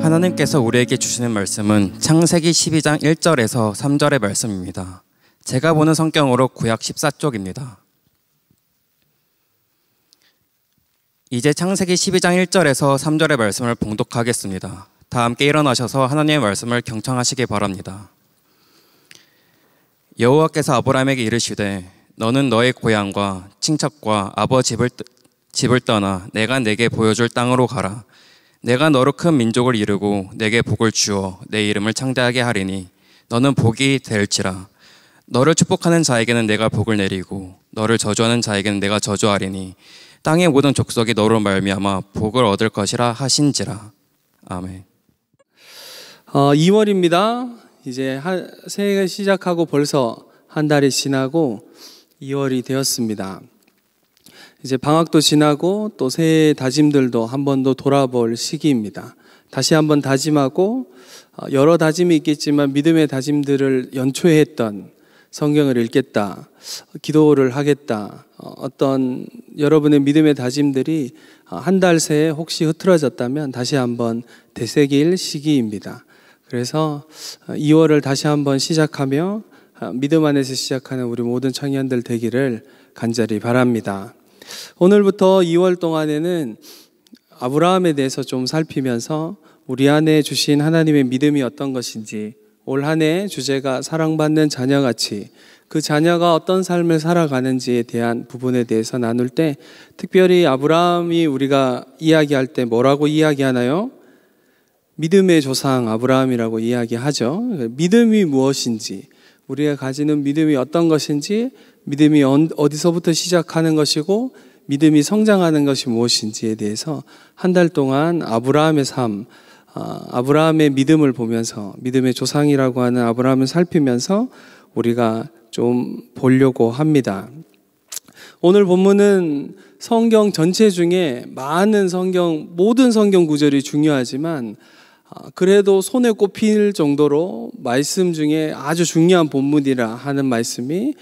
하나님께서 우리에게 주시는 말씀은 창세기 12장 1절에서 3절의 말씀입니다. 제가 보는 성경으로 구약 14쪽입니다. 이제 창세기 12장 1절에서 3절의 말씀을 봉독하겠습니다. 다 함께 일어나셔서 하나님의 말씀을 경청하시기 바랍니다. 여호와께서 아브라함에게 이르시되 너는 너의 고향과 친척과 아버지 집을 떠나 내가 내게 보여줄 땅으로 가라. 내가 너로 큰 민족을 이루고 내게 복을 주어 내 이름을 창대하게 하리니 너는 복이 될지라. 너를 축복하는 자에게는 내가 복을 내리고 너를 저주하는 자에게는 내가 저주하리니 땅의 모든 족속이 너로 말미암아 복을 얻을 것이라 하신지라. 아멘. 2월입니다. 이제 새해가 시작하고 벌써 한 달이 지나고 2월이 되었습니다. 이제 방학도 지나고 또 새해 다짐들도 한 번 더 돌아볼 시기입니다. 다시 한번 다짐하고 여러 다짐이 있겠지만 믿음의 다짐들을 연초에 했던 성경을 읽겠다, 기도를 하겠다, 어떤 여러분의 믿음의 다짐들이 한 달 새에 혹시 흐트러졌다면 다시 한번 되새길 시기입니다. 그래서 2월을 다시 한번 시작하며 믿음 안에서 시작하는 우리 모든 청년들 되기를 간절히 바랍니다. 오늘부터 2월 동안에는 아브라함에 대해서 좀 살피면서 우리 안에 주신 하나님의 믿음이 어떤 것인지, 올 한 해 주제가 사랑받는 자녀같이 그 자녀가 어떤 삶을 살아가는지에 대한 부분에 대해서 나눌 때, 특별히 아브라함이 우리가 이야기할 때 뭐라고 이야기하나요? 믿음의 조상 아브라함이라고 이야기하죠. 믿음이 무엇인지, 우리가 가지는 믿음이 어떤 것인지, 믿음이 어디서부터 시작하는 것이고 믿음이 성장하는 것이 무엇인지에 대해서 한 달 동안 아브라함의 삶, 아브라함의 믿음을 보면서, 믿음의 조상이라고 하는 아브라함을 살피면서 우리가 좀 보려고 합니다. 오늘 본문은 성경 전체 중에 모든 성경 구절이 중요하지만 그래도 손에 꼽힐 정도로 말씀 중에 아주 중요한 본문이라 하는 말씀이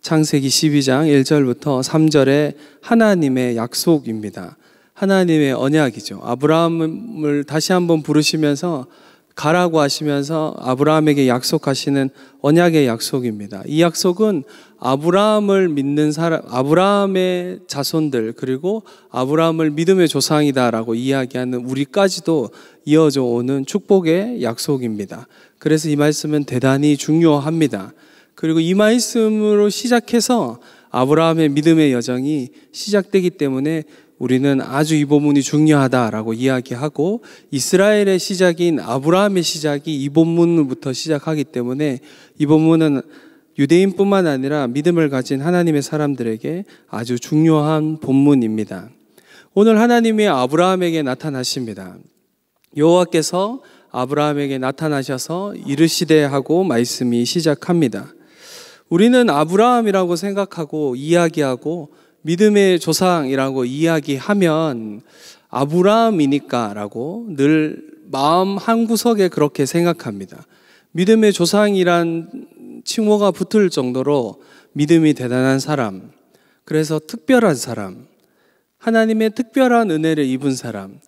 창세기 12장 1절부터 3절의 하나님의 약속입니다. 하나님의 언약이죠. 아브라함을 다시 한번 부르시면서 가라고 하시면서 아브라함에게 약속하시는 언약의 약속입니다. 이 약속은 아브라함을 믿는 사람, 아브라함의 자손들, 그리고 아브라함을 믿음의 조상이다라고 이야기하는 우리까지도 이어져 오는 축복의 약속입니다. 그래서 이 말씀은 대단히 중요합니다. 그리고 이 말씀으로 시작해서 아브라함의 믿음의 여정이 시작되기 때문에 우리는 아주 이 본문이 중요하다라고 이야기하고, 이스라엘의 시작인 아브라함의 시작이 이 본문부터 시작하기 때문에 이 본문은 유대인뿐만 아니라 믿음을 가진 하나님의 사람들에게 아주 중요한 본문입니다. 오늘 하나님이 아브라함에게 나타나십니다. 여호와께서 아브라함에게 나타나셔서 이르시되 하고 말씀이 시작합니다. 우리는 아브라함이라고 생각하고 이야기하고 믿음의 조상이라고 이야기하면 아브라함이니까 라고 늘 마음 한구석에 그렇게 생각합니다. 믿음의 조상이란 칭호가 붙을 정도로 믿음이 대단한 사람, 그래서 특별한 사람, 하나님의 특별한 은혜를 입은 사람,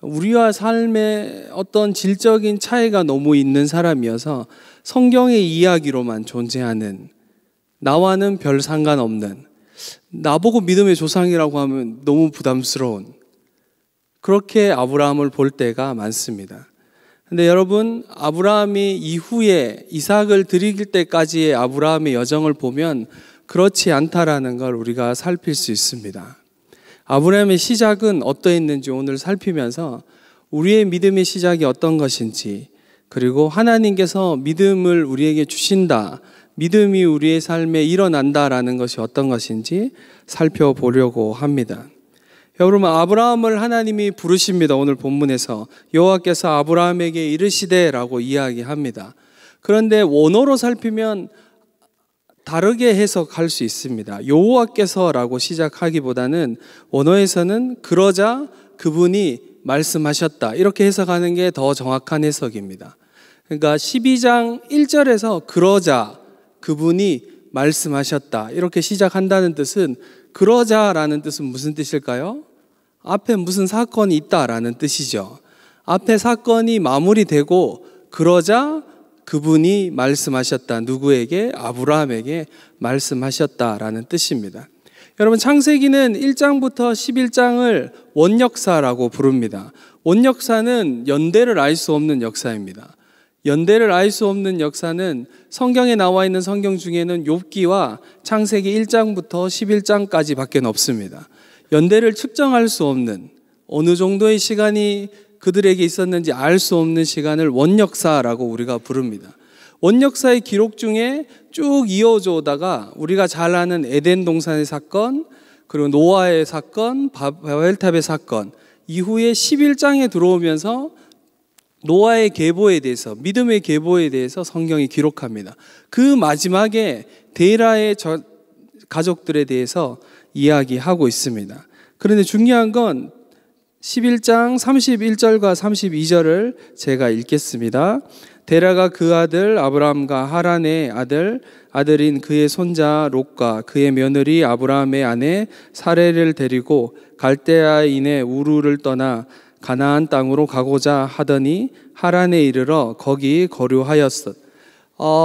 우리와 삶의 어떤 질적인 차이가 너무 있는 사람이어서 성경의 이야기로만 존재하는, 나와는 별 상관없는, 나보고 믿음의 조상이라고 하면 너무 부담스러운, 그렇게 아브라함을 볼 때가 많습니다. 근데 여러분, 아브라함이 이후에 이삭을 드릴 때까지의 아브라함의 여정을 보면 그렇지 않다라는 걸 우리가 살필 수 있습니다. 아브라함의 시작은 어떠했는지 오늘 살피면서 우리의 믿음의 시작이 어떤 것인지, 그리고 하나님께서 믿음을 우리에게 주신다, 믿음이 우리의 삶에 일어난다라는 것이 어떤 것인지 살펴보려고 합니다. 여러분, 아브라함을 하나님이 부르십니다. 오늘 본문에서 여호와께서 아브라함에게 이르시되라고 이야기합니다. 그런데 원어로 살피면 다르게 해석할 수 있습니다. 여호와께서라고 시작하기보다는 원어에서는 그러자 그분이 말씀하셨다, 이렇게 해석하는 게 더 정확한 해석입니다. 그러니까 12장 1절에서 그러자 그분이 말씀하셨다, 이렇게 시작한다는 뜻은, 그러자라는 뜻은 무슨 뜻일까요? 앞에 무슨 사건이 있다라는 뜻이죠. 앞에 사건이 마무리되고 그러자 그분이 말씀하셨다. 누구에게? 아브라함에게 말씀하셨다라는 뜻입니다. 여러분, 창세기는 1장부터 11장을 원역사라고 부릅니다. 원역사는 연대를 알 수 없는 역사입니다. 연대를 알 수 없는 역사는 성경에 나와 있는 성경 중에는 욥기와 창세기 1장부터 11장까지 밖에 없습니다. 연대를 측정할 수 없는, 어느 정도의 시간이 그들에게 있었는지 알 수 없는 시간을 원역사라고 우리가 부릅니다. 원역사의 기록 중에 쭉 이어져 오다가 우리가 잘 아는 에덴 동산의 사건, 그리고 노아의 사건, 바벨탑의 사건 이후에 11장에 들어오면서 노아의 계보에 대해서, 믿음의 계보에 대해서 성경이 기록합니다. 그 마지막에 데라의 가족들에 대해서 이야기하고 있습니다. 그런데 중요한 건 11장 31절과 32절을 제가 읽겠습니다. 데라가 그 아들 아브라함과 하란의 아들인 그의 손자 롯과 그의 며느리 아브라함의 아내 사레를 데리고 갈대아인의 우르를 떠나 가나안 땅으로 가고자 하더니 하란에 이르러 거기 거류하였어.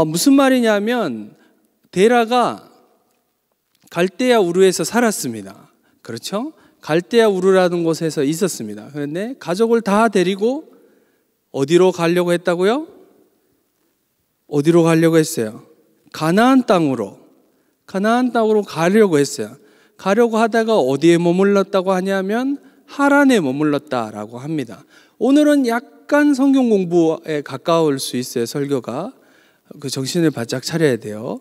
무슨 말이냐면 데라가 갈대아 우르에서 살았습니다. 그렇죠? 갈대아 우르라는 곳에서 있었습니다. 그런데 가족을 다 데리고 어디로 가려고 했다고요? 어디로 가려고 했어요? 가나안 땅으로 가려고 했어요. 가려고 하다가 어디에 머물렀다고 하냐면 하란에 머물렀다라고 합니다. 오늘은 약간 성경 공부에 가까울 수 있어요. 설교가 그 정신을 바짝 차려야 돼요.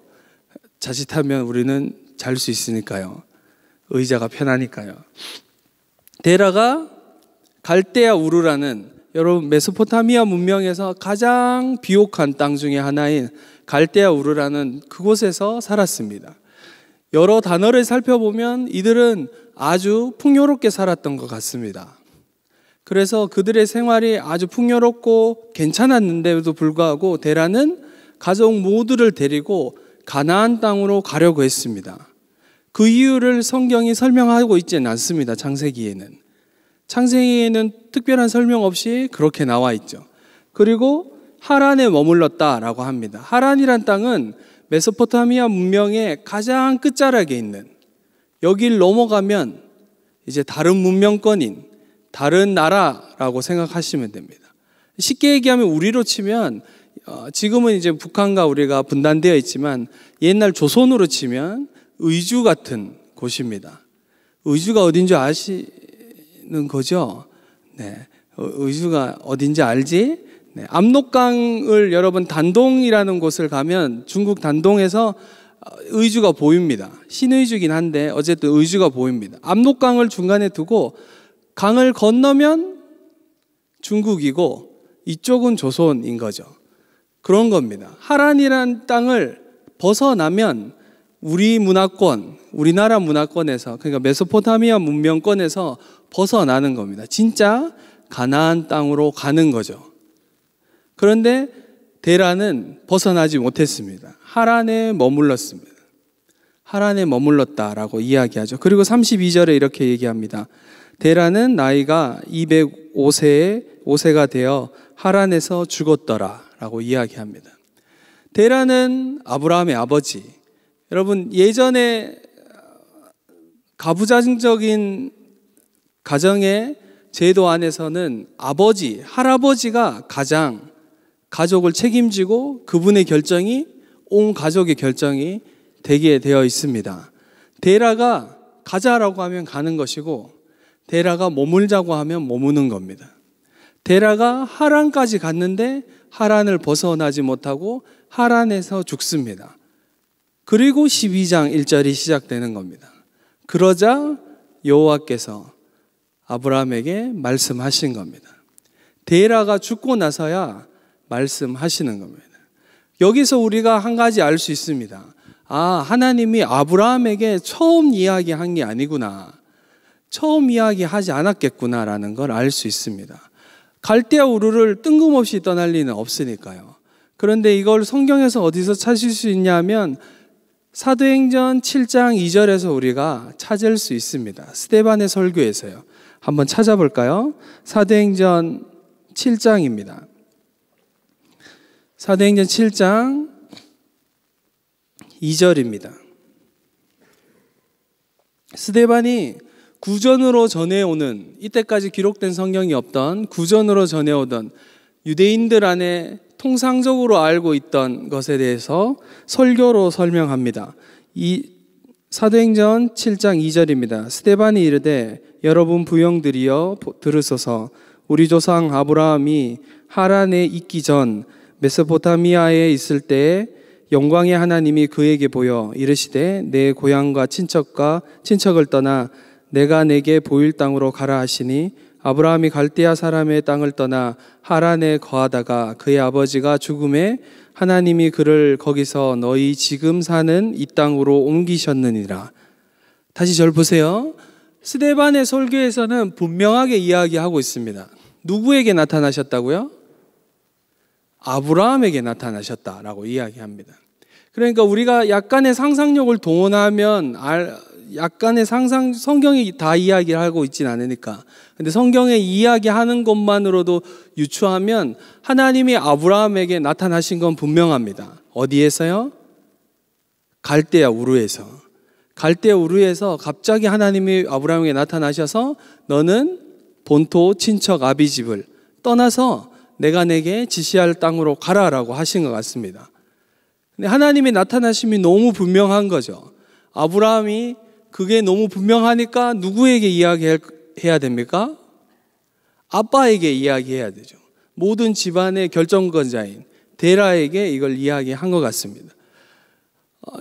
자칫하면 우리는 잘 수 있으니까요. 의자가 편하니까요. 데라가 갈대아 우르라는, 여러분 메소포타미아 문명에서 가장 비옥한 땅 중에 하나인 갈대아 우르라는 그곳에서 살았습니다. 여러 단어를 살펴보면 이들은 아주 풍요롭게 살았던 것 같습니다. 그래서 그들의 생활이 아주 풍요롭고 괜찮았는데도 불구하고 데라는 가족 모두를 데리고 가나안 땅으로 가려고 했습니다. 그 이유를 성경이 설명하고 있지는 않습니다. 창세기에는 특별한 설명 없이 그렇게 나와 있죠. 그리고 하란에 머물렀다라고 합니다. 하란이란 땅은 메소포타미아 문명의 가장 끝자락에 있는, 여길 넘어가면 이제 다른 문명권인 다른 나라라고 생각하시면 됩니다. 쉽게 얘기하면 우리로 치면 지금은 이제 북한과 우리가 분단되어 있지만 옛날 조선으로 치면 의주 같은 곳입니다. 의주가 어딘지 아시는 거죠? 네. 의주가 어딘지 알지? 네. 압록강을 여러분 단동이라는 곳을 가면 중국 단동에서 의주가 보입니다. 신의주긴 한데 어쨌든 의주가 보입니다. 압록강을 중간에 두고 강을 건너면 중국이고 이쪽은 조선인 거죠. 그런 겁니다. 하란이라는 땅을 벗어나면 우리 문화권, 우리나라 문화권에서, 그러니까 메소포타미아 문명권에서 벗어나는 겁니다. 진짜 가나안 땅으로 가는 거죠. 그런데 데라는 벗어나지 못했습니다. 하란에 머물렀습니다. 하란에 머물렀다라고 이야기하죠. 그리고 32절에 이렇게 얘기합니다. 데라는 나이가 205세가 되어 하란에서 죽었더라 라고 이야기합니다. 데라는 아브라함의 아버지. 여러분, 예전에 가부장적인 가정의 제도 안에서는 아버지, 할아버지가 가장 가족을 책임지고 그분의 결정이 온 가족의 결정이 되게 되어 있습니다. 데라가 가자라고 하면 가는 것이고 데라가 머물자고 하면 머무는 겁니다. 데라가 하란까지 갔는데 하란을 벗어나지 못하고 하란에서 죽습니다. 그리고 12장 1절이 시작되는 겁니다. 그러자 여호와께서 아브라함에게 말씀하신 겁니다. 데라가 죽고 나서야 말씀하시는 겁니다. 여기서 우리가 한 가지 알 수 있습니다. 하나님이 아브라함에게 처음 이야기한 게 아니구나. 처음 이야기하지 않았겠구나라는 걸 알 수 있습니다. 갈대아 우르를 뜬금없이 떠날 리는 없으니까요. 그런데 이걸 성경에서 어디서 찾을 수 있냐면 사도행전 7장 2절에서 우리가 찾을 수 있습니다. 스데반의 설교에서요. 한번 찾아볼까요? 사도행전 7장입니다. 사도행전 7장 2절입니다. 스데반이 구전으로 전해오는, 이때까지 기록된 성경이 없던 구전으로 전해오던 유대인들 안에 통상적으로 알고 있던 것에 대해서 설교로 설명합니다. 이 사도행전 7장 2절입니다. 스데반이 이르되 여러분 부형들이여 들으소서. 우리 조상 아브라함이 하란에 있기 전 메소포타미아에 있을 때에 영광의 하나님이 그에게 보여 이르시되 내 고향과 친척을 떠나 내가 내게 보일 땅으로 가라 하시니 아브라함이 갈대아 사람의 땅을 떠나 하란에 거하다가 그의 아버지가 죽음에 하나님이 그를 거기서 너희 지금 사는 이 땅으로 옮기셨느니라. 다시 절 보세요. 스데반의 설교에서는 분명하게 이야기하고 있습니다. 누구에게 나타나셨다고요? 아브라함에게 나타나셨다라고 이야기합니다. 그러니까 우리가 약간의 상상력을 동원하면 약간의 성경이 다 이야기를 하고 있진 않으니까. 근데 성경에 이야기하는 것만으로도 유추하면 하나님이 아브라함에게 나타나신 건 분명합니다. 어디에서요? 갈대아 우르에서. 갈대아 우르에서 갑자기 하나님이 아브라함에게 나타나셔서 너는 본토 친척 아비 집을 떠나서 내가 내게 지시할 땅으로 가라라고 하신 것 같습니다. 근데 하나님의 나타나심이 너무 분명한 거죠. 아브라함이 그게 너무 분명하니까 누구에게 이야기해야 됩니까? 아빠에게 이야기해야 되죠. 모든 집안의 결정권자인 데라에게 이걸 이야기한 것 같습니다.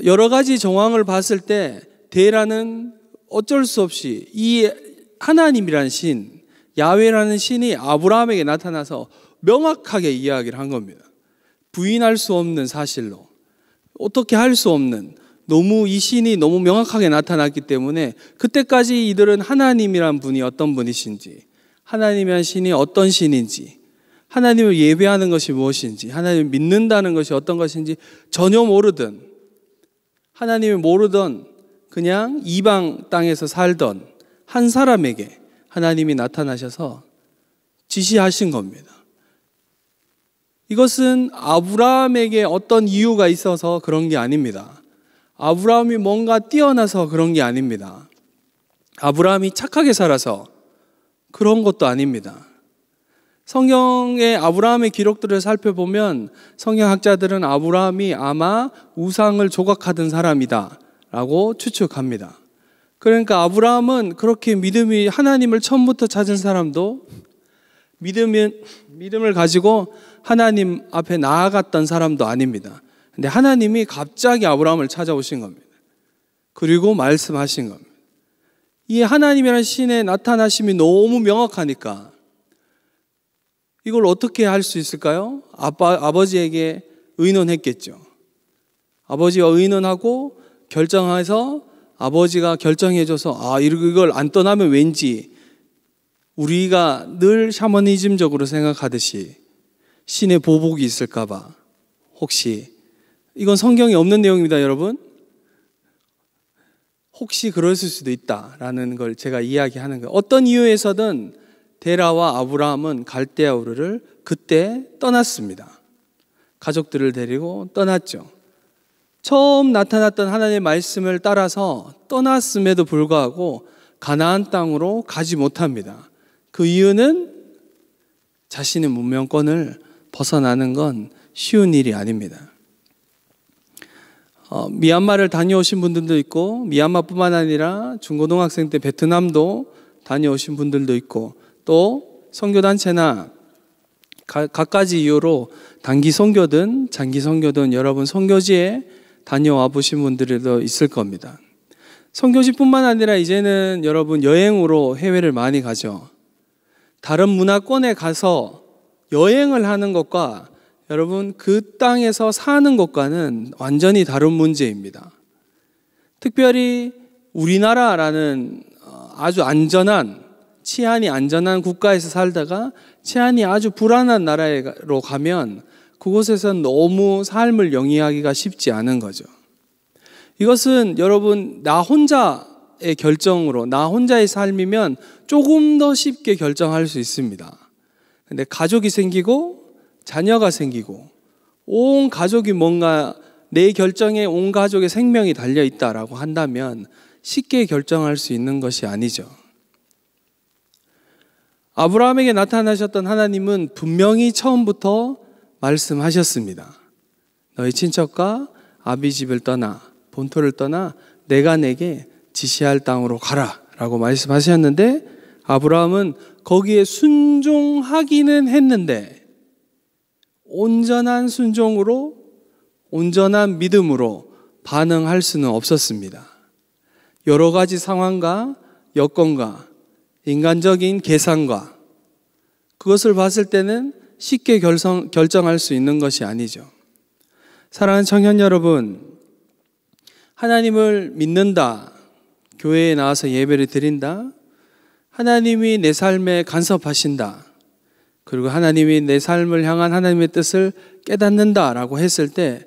여러 가지 정황을 봤을 때 데라는 어쩔 수 없이 이 하나님이라는 신, 야훼라는 신이 아브라함에게 나타나서 명확하게 이야기를 한 겁니다. 부인할 수 없는 사실로, 어떻게 할 수 없는, 이 신이 너무 명확하게 나타났기 때문에 그때까지 이들은 하나님이란 분이 어떤 분이신지, 하나님이란 신이 어떤 신인지, 하나님을 예배하는 것이 무엇인지, 하나님을 믿는다는 것이 어떤 것인지 전혀 모르던, 하나님을 모르던 그냥 이방 땅에서 살던 한 사람에게 하나님이 나타나셔서 지시하신 겁니다. 이것은 아브라함에게 어떤 이유가 있어서 그런 게 아닙니다. 아브라함이 뭔가 뛰어나서 그런 게 아닙니다. 아브라함이 착하게 살아서 그런 것도 아닙니다. 성경의 아브라함의 기록들을 살펴보면 성경학자들은 아브라함이 아마 우상을 조각하던 사람이다 라고 추측합니다. 그러니까 아브라함은 그렇게 믿음이, 하나님을 처음부터 찾은 사람도 믿음을 가지고 하나님 앞에 나아갔던 사람도 아닙니다. 근데 하나님이 갑자기 아브라함을 찾아오신 겁니다. 그리고 말씀하신 겁니다. 이 하나님이라는 신의 나타나심이 너무 명확하니까 이걸 어떻게 할 수 있을까요? 아버지에게 의논했겠죠. 아버지와 의논하고 결정해서 아버지가 결정해줘서 이걸 안 떠나면 왠지 우리가 늘 샤머니즘적으로 생각하듯이 신의 보복이 있을까봐, 혹시 이건 성경에 없는 내용입니다, 여러분. 혹시 그랬을 수도 있다라는 걸 제가 이야기하는 거예요. 어떤 이유에서든 데라와 아브라함은 갈대아 우르를 그때 떠났습니다. 가족들을 데리고 떠났죠. 처음 나타났던 하나님의 말씀을 따라서 떠났음에도 불구하고 가나안 땅으로 가지 못합니다. 그 이유는 자신의 문명권을 벗어나는 건 쉬운 일이 아닙니다. 미얀마를 다녀오신 분들도 있고, 미얀마뿐만 아니라 중고등학생 때 베트남도 다녀오신 분들도 있고, 또 선교단체나 갖가지 이유로 단기 선교든 장기 선교든 여러분 선교지에 다녀와 보신 분들도 있을 겁니다. 선교지뿐만 아니라 이제는 여러분 여행으로 해외를 많이 가죠. 다른 문화권에 가서 여행을 하는 것과 여러분 그 땅에서 사는 것과는 완전히 다른 문제입니다. 특별히 우리나라라는 아주 치안이 안전한 국가에서 살다가 치안이 아주 불안한 나라로 가면 그곳에서는 너무 삶을 영위하기가 쉽지 않은 거죠. 이것은 여러분 나 혼자의 결정으로, 나 혼자의 삶이면 조금 더 쉽게 결정할 수 있습니다. 근데 가족이 생기고 자녀가 생기고 온 가족이 뭔가 내 결정에 온 가족의 생명이 달려 있다라고 한다면 쉽게 결정할 수 있는 것이 아니죠. 아브라함에게 나타나셨던 하나님은 분명히 처음부터 말씀하셨습니다. 너희 친척과 아비 집을 떠나 본토를 떠나 내가 내게 지시할 땅으로 가라 라고 말씀하셨는데, 아브라함은 거기에 순종하기는 했는데 온전한 순종으로, 온전한 믿음으로 반응할 수는 없었습니다. 여러 가지 상황과 여건과 인간적인 계산과 그것을 봤을 때는 쉽게 결정할 수 있는 것이 아니죠. 사랑하는 청년 여러분, 하나님을 믿는다, 교회에 나와서 예배를 드린다, 하나님이 내 삶에 간섭하신다, 그리고 하나님이 내 삶을 향한 하나님의 뜻을 깨닫는다라고 했을 때,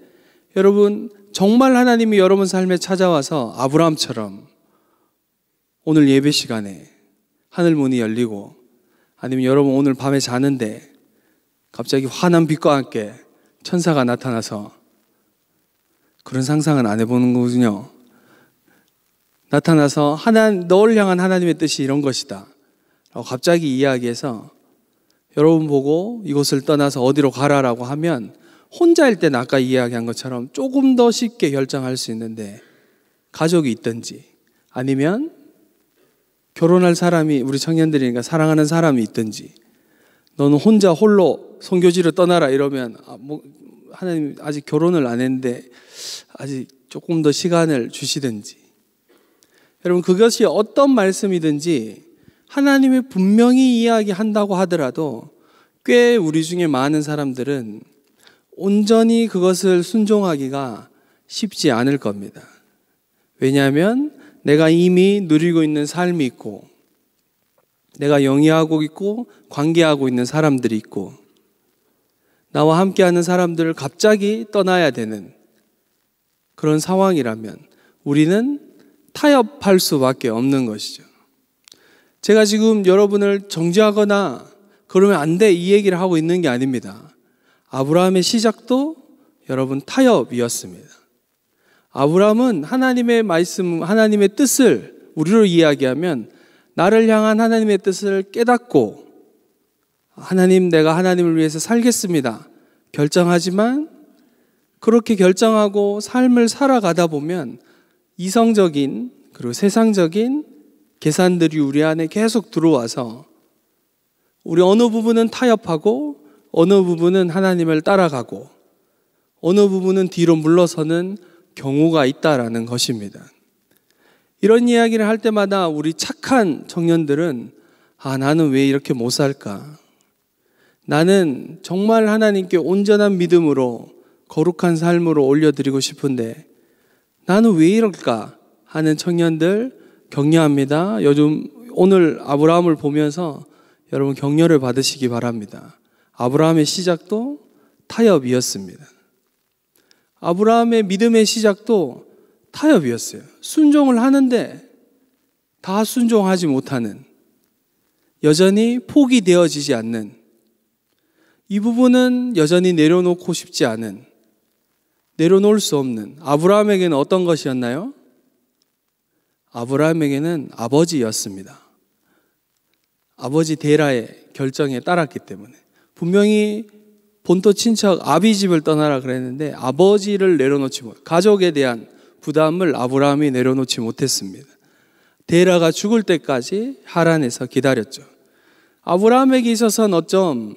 여러분 정말 하나님이 여러분 삶에 찾아와서 아브라함처럼 오늘 예배 시간에 하늘 문이 열리고, 아니면 여러분 오늘 밤에 자는데 갑자기 환한 빛과 함께 천사가 나타나서, 그런 상상은 안 해보는 거군요. 나타나서 너를 향한 하나님의 뜻이 이런 것이다 라고 갑자기 이야기해서 여러분 보고 이곳을 떠나서 어디로 가라라고 하면, 혼자일 때는 아까 이야기한 것처럼 조금 더 쉽게 결정할 수 있는데, 가족이 있든지 아니면 결혼할 사람이, 우리 청년들이니까 사랑하는 사람이 있든지, 너는 혼자 홀로 선교지로 떠나라 이러면 하나님 아직 결혼을 안 했는데 아직 조금 더 시간을 주시든지, 여러분 그것이 어떤 말씀이든지 하나님이 분명히 이야기한다고 하더라도 꽤 우리 중에 많은 사람들은 온전히 그것을 순종하기가 쉽지 않을 겁니다. 왜냐하면 내가 이미 누리고 있는 삶이 있고, 내가 영위하고 있고 관계하고 있는 사람들이 있고, 나와 함께하는 사람들을 갑자기 떠나야 되는 그런 상황이라면 우리는 타협할 수밖에 없는 것이죠. 제가 지금 여러분을 정죄하거나 그러면 안 돼 이 얘기를 하고 있는 게 아닙니다. 아브라함의 시작도 여러분 타협이었습니다. 아브라함은 하나님의 말씀, 하나님의 뜻을 우리로 이야기하면 나를 향한 하나님의 뜻을 깨닫고, 하나님 내가 하나님을 위해서 살겠습니다 결정하지만, 그렇게 결정하고 삶을 살아가다 보면 이성적인 그리고 세상적인 계산들이 우리 안에 계속 들어와서 우리 어느 부분은 타협하고 어느 부분은 하나님을 따라가고 어느 부분은 뒤로 물러서는 경우가 있다라는 것입니다. 이런 이야기를 할 때마다 우리 착한 청년들은 나는 왜 이렇게 못 살까? 나는 정말 하나님께 온전한 믿음으로 거룩한 삶으로 올려드리고 싶은데 나는 왜 이럴까? 하는 청년들 격려합니다. 요즘 오늘 아브라함을 보면서 여러분 격려를 받으시기 바랍니다. 아브라함의 시작도 타협이었습니다. 아브라함의 믿음의 시작도 타협이었어요. 순종을 하는데 다 순종하지 못하는, 여전히 포기되어지지 않는, 이 부분은 여전히 내려놓고 싶지 않은, 내려놓을 수 없는 아브라함에게는 어떤 것이었나요? 아브라함에게는 아버지였습니다. 아버지 데라의 결정에 따랐기 때문에. 분명히 본토 친척 아비 집을 떠나라 그랬는데 아버지를 내려놓지 못, 가족에 대한 부담을 아브라함이 내려놓지 못했습니다. 데라가 죽을 때까지 하란에서 기다렸죠. 아브라함에게 있어서는 어쩜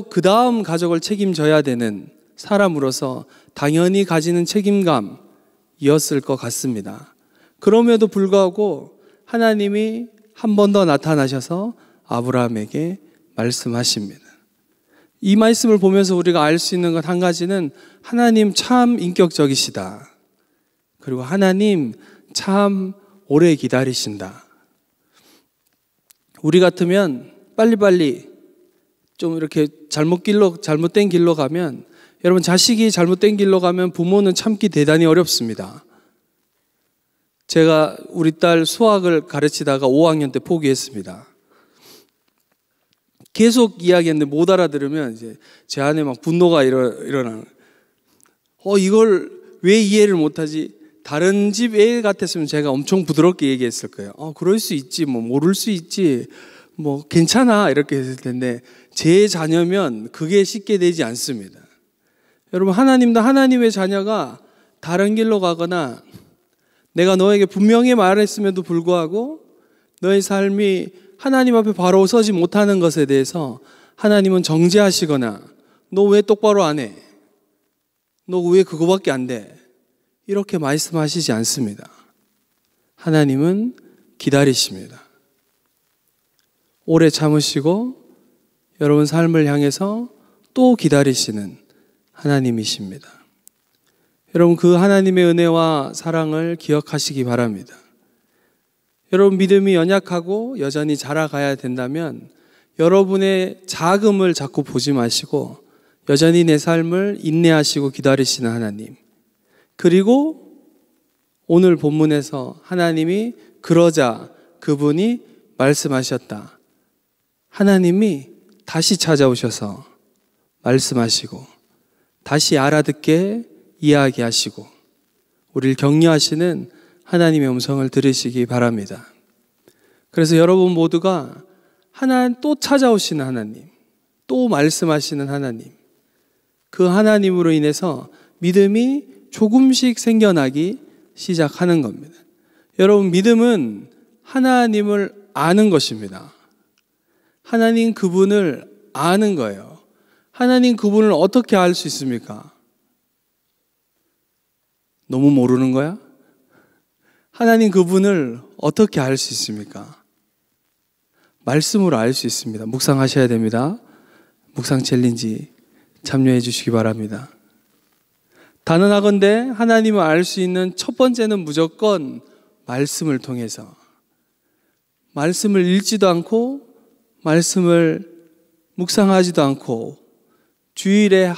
그 다음 가족을 책임져야 되는 사람으로서 당연히 가지는 책임감이었을 것 같습니다. 그럼에도 불구하고 하나님이 한 번 더 나타나셔서 아브라함에게 말씀하십니다. 이 말씀을 보면서 우리가 알 수 있는 것 한 가지는, 하나님 참 인격적이시다. 그리고 하나님 참 오래 기다리신다. 우리 같으면 빨리빨리 좀 이렇게 잘못된 길로 가면, 여러분 자식이 잘못된 길로 가면 부모는 참기 대단히 어렵습니다. 제가 우리 딸 수학을 가르치다가 5학년 때 포기했습니다. 계속 이야기했는데 못 알아들으면 이제 제 안에 막 분노가 일어나는. 이걸 왜 이해를 못하지? 다른 집 애 같았으면 제가 엄청 부드럽게 얘기했을 거예요. 그럴 수 있지, 뭐 모를 수 있지, 뭐 괜찮아 이렇게 했을 텐데 제 자녀면 그게 쉽게 되지 않습니다. 여러분, 하나님도 하나님의 자녀가 다른 길로 가거나 내가 너에게 분명히 말했음에도 불구하고 너의 삶이 하나님 앞에 바로 서지 못하는 것에 대해서 하나님은 정죄하시거나 너 왜 똑바로 안 해? 너 왜 그거밖에 안 돼? 이렇게 말씀하시지 않습니다. 하나님은 기다리십니다. 오래 참으시고 여러분 삶을 향해서 또 기다리시는 하나님이십니다. 여러분, 그 하나님의 은혜와 사랑을 기억하시기 바랍니다. 여러분, 믿음이 연약하고 여전히 자라가야 된다면 여러분의 자금을 자꾸 보지 마시고 여전히 내 삶을 인내하시고 기다리시는 하나님, 그리고 오늘 본문에서 하나님이 그러자 그분이 말씀하셨다. 하나님이 다시 찾아오셔서 말씀하시고 다시 알아듣게 이야기하시고 우리를 격려하시는 하나님의 음성을 들으시기 바랍니다. 그래서 여러분 모두가 또 찾아오시는 하나님, 또 말씀하시는 하나님, 그 하나님으로 인해서 믿음이 조금씩 생겨나기 시작하는 겁니다. 여러분, 믿음은 하나님을 아는 것입니다. 하나님 그분을 아는 거예요. 하나님 그분을 어떻게 알 수 있습니까? 너무 모르는 거야? 하나님 그분을 어떻게 알 수 있습니까? 말씀으로 알 수 있습니다. 묵상하셔야 됩니다. 묵상 챌린지 참여해 주시기 바랍니다. 단언하건대 하나님을 알 수 있는 첫 번째는 무조건 말씀을 통해서, 말씀을 읽지도 않고 말씀을 묵상하지도 않고 주일에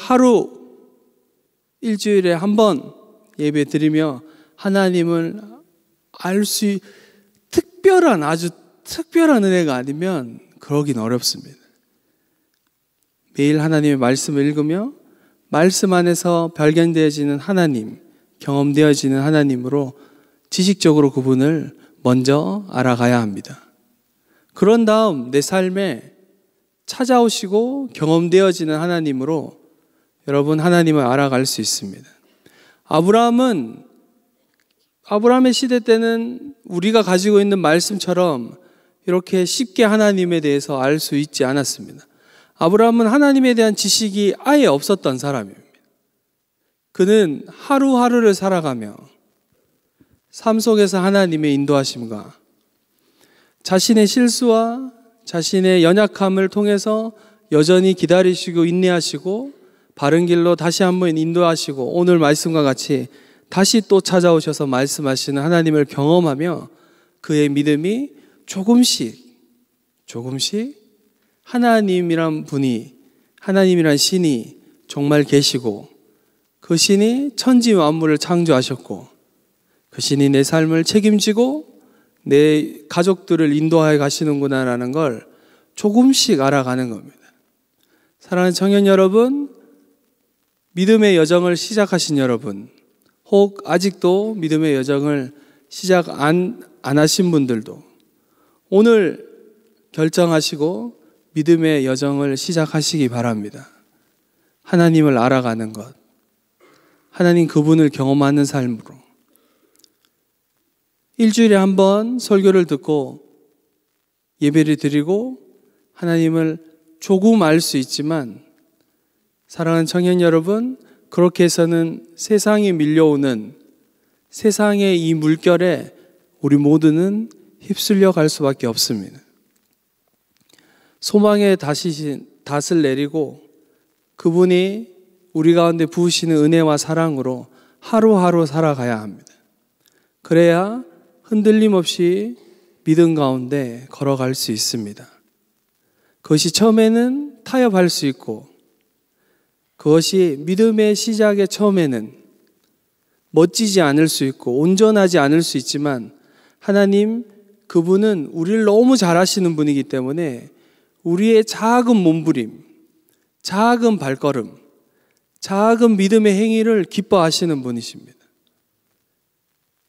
일주일에 한 번 예배 드리며 하나님을 알 수 아주 특별한 은혜가 아니면 그러긴 어렵습니다. 매일 하나님의 말씀을 읽으며 말씀 안에서 발견되어지는 하나님, 경험되어지는 하나님으로 지식적으로 그분을 먼저 알아가야 합니다. 그런 다음 내 삶에 찾아오시고 경험되어지는 하나님으로 여러분 하나님을 알아갈 수 있습니다. 아브라함의 시대 때는 우리가 가지고 있는 말씀처럼 이렇게 쉽게 하나님에 대해서 알 수 있지 않았습니다. 아브라함은 하나님에 대한 지식이 아예 없었던 사람입니다. 그는 하루하루를 살아가며 삶 속에서 하나님의 인도하심과 자신의 실수와 자신의 연약함을 통해서 여전히 기다리시고 인내하시고 바른 길로 다시 한번 인도하시고 오늘 말씀과 같이 다시 또 찾아오셔서 말씀하시는 하나님을 경험하며 그의 믿음이 조금씩 하나님이란 분이, 하나님이란 신이 정말 계시고 그 신이 천지 만물을 창조하셨고 그 신이 내 삶을 책임지고 내 가족들을 인도하여 가시는구나라는 걸 조금씩 알아가는 겁니다. 사랑하는 청년 여러분, 믿음의 여정을 시작하신 여러분, 혹 아직도 믿음의 여정을 시작 안 하신 분들도 오늘 결정하시고 믿음의 여정을 시작하시기 바랍니다. 하나님을 알아가는 것, 하나님 그분을 경험하는 삶으로 일주일에 한 번 설교를 듣고 예배를 드리고 하나님을 조금 알 수 있지만 사랑하는 청년 여러분, 그렇게 해서는 세상이 밀려오는 세상의 이 물결에 우리 모두는 휩쓸려 갈 수밖에 없습니다. 소망의 닷을 내리고 그분이 우리 가운데 부으시는 은혜와 사랑으로 하루하루 살아가야 합니다. 그래야 흔들림 없이 믿음 가운데 걸어갈 수 있습니다. 그것이 처음에는 타협할 수 있고 그것이 믿음의 시작의 처음에는 멋지지 않을 수 있고 온전하지 않을 수 있지만 하나님 그분은 우리를 너무 잘 아시는 분이기 때문에 우리의 작은 몸부림, 작은 발걸음, 작은 믿음의 행위를 기뻐하시는 분이십니다.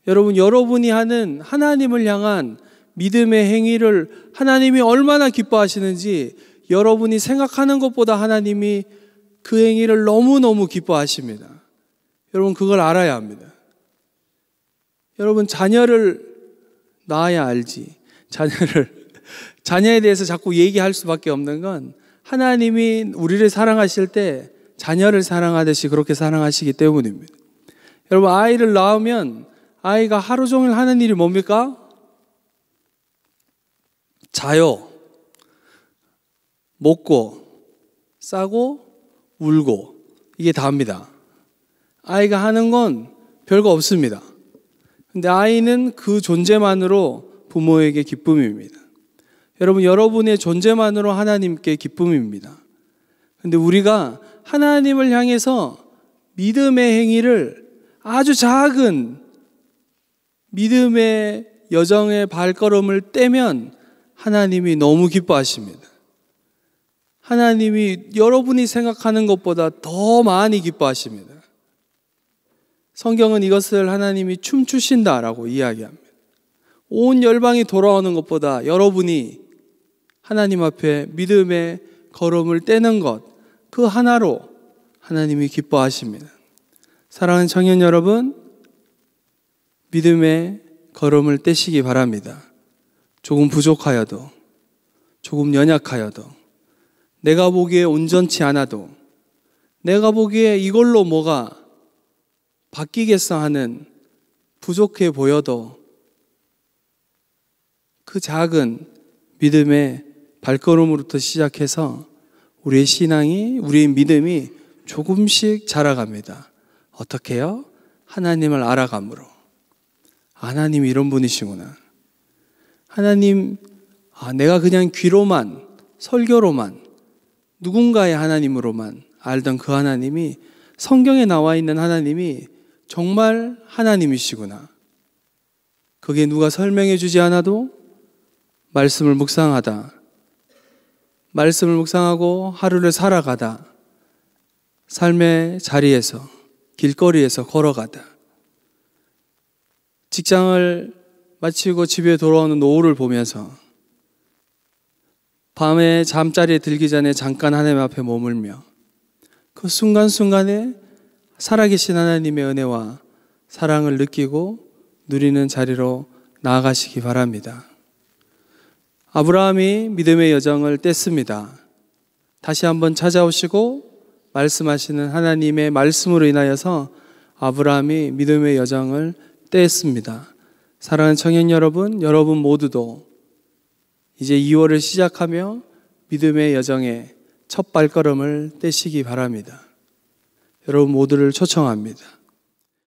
여러분, 여러분이 하는 하나님을 향한 믿음의 행위를 하나님이 얼마나 기뻐하시는지 여러분이 생각하는 것보다 하나님이 그 행위를 너무너무 기뻐하십니다. 여러분, 그걸 알아야 합니다. 여러분, 자녀를 낳아야 알지. 자녀에 대해서 자꾸 얘기할 수밖에 없는 건 하나님이 우리를 사랑하실 때 자녀를 사랑하듯이 그렇게 사랑하시기 때문입니다. 여러분, 아이를 낳으면 아이가 하루 종일 하는 일이 뭡니까? 자요, 먹고, 싸고, 울고, 이게 다입니다. 아이가 하는 건 별거 없습니다. 근데 아이는 그 존재만으로 부모에게 기쁨입니다. 여러분, 여러분의 존재만으로 하나님께 기쁨입니다. 근데 우리가 하나님을 향해서 믿음의 행위를 아주 작은 믿음의 여정의 발걸음을 떼면 하나님이 너무 기뻐하십니다. 하나님이 여러분이 생각하는 것보다 더 많이 기뻐하십니다. 성경은 이것을 하나님이 춤추신다라고 이야기합니다. 온 열방이 돌아오는 것보다 여러분이 하나님 앞에 믿음의 걸음을 떼는 것, 그 하나로 하나님이 기뻐하십니다. 사랑하는 청년 여러분, 믿음의 걸음을 떼시기 바랍니다. 조금 부족하여도, 조금 연약하여도, 내가 보기에 온전치 않아도, 내가 보기에 이걸로 뭐가 바뀌겠어 하는 부족해 보여도 그 작은 믿음의 발걸음으로부터 시작해서 우리의 신앙이, 우리의 믿음이 조금씩 자라갑니다. 어떻게 해요? 하나님을 알아감으로. 하나님이 이런 분이시구나. 하나님, 내가 그냥 귀로만, 설교로만, 누군가의 하나님으로만 알던 그 하나님이, 성경에 나와 있는 하나님이 정말 하나님이시구나. 그게 누가 설명해 주지 않아도 말씀을 묵상하다, 말씀을 묵상하고 하루를 살아가다, 삶의 자리에서, 길거리에서 걸어가다, 직장을 마치고 집에 돌아오는 노후를 보면서 밤에 잠자리에 들기 전에 잠깐 하나님 앞에 머물며 그 순간순간에 살아계신 하나님의 은혜와 사랑을 느끼고 누리는 자리로 나아가시기 바랍니다. 아브라함이 믿음의 여정을 뗐습니다. 다시 한번 찾아오시고 말씀하시는 하나님의 말씀으로 인하여서 아브라함이 믿음의 여정을 뗐습니다. 사랑하는 청년 여러분, 여러분 모두도 이제 2월을 시작하며 믿음의 여정에 첫 발걸음을 떼시기 바랍니다. 여러분 모두를 초청합니다.